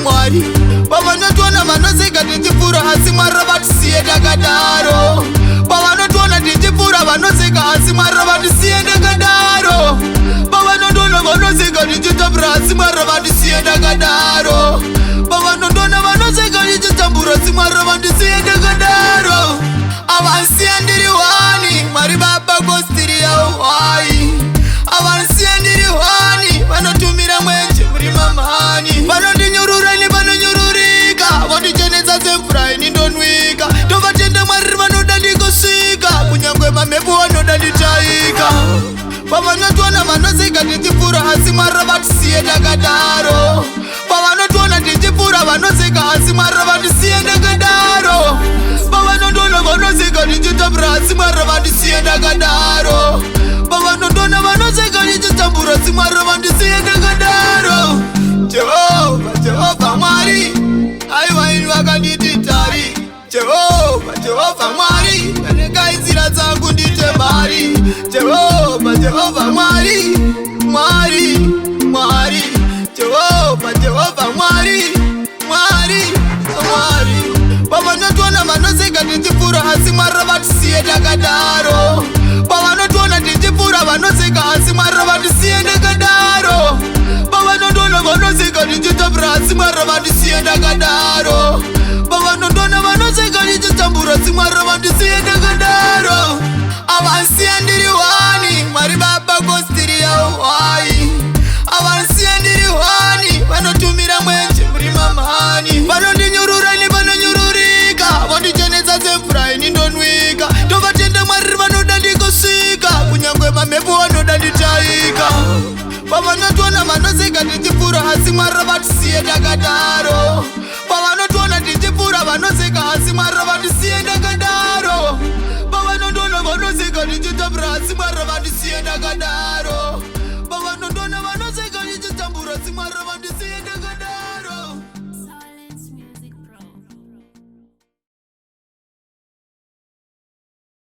Mwari. Pavanotona vanoseka tichipfuura asi Mwari vatisiye takadaro. Pavanotona tichipfuura vanoseka asi Mwari vatisiye takadaro. Pavanotona vanoseka tichitambura asi Mwari vatisiye takadaro. Pavanotona vanoseka tichitambura asi Mwari vatisiye takadaro. Avansiya ndiri wani Mwari Baba kostiri yavo hai. Avansiya ndiri wani vanotumira mwenje muri mamani. Vanondinyurura ini vanonyururika, vondichenesa semvura ini ndonwika. Tovatenda Mwari vanoda ndikosvika, kunyangwe mamhepo vanoda nditaika. Pavanotona vanoseka tichipfuura asi Mwari vatisiye takadaro. Pavanotona tichipfuura vanoseka asi Mwari vatisiye takadaro. Pavanotona vanoseka tichitambura asi Mwari vatisiye takadaro. Pavanotona vanoseka tichitambura asi Mwari vatisiye takadaro. Jehova, Jehova Mwari, aiwa ini vakanditi tari. Jehova, Jehova Mwari, kaneka nzira dzangu ndite mari. Jehova, Jehova Mwari, Mwari, Mwari. Jehova, Jehova Mwari, Mwari, Mwari. Pavanotona vanoseka tichipfuura asi Mwari vatisiye takadaro. Pavanotona tichipfuura vanoseka asi Mwari vatisiye takadaro. Pavanotona vanoseka tichitambura asi Mwari vatisiye takadaro. Pavanotona vanoseka tichitambura asi Mwari vatisiye takadaro. Avansiya ndiri wani Mwari Baba kostiri yavo hai. Avansiya ndiri wani vanotumira mwenje muri mamani. Vanondinyurura ini vanonyururika, vondichenesa semvura ini ndonwika. Tovatenda Mwari vanoda ndikosvika, kunyangwe mamhepo vanoda nditaika. Pavanotona vanoseka tichipfuura asi Mwari vatisiye takadaro.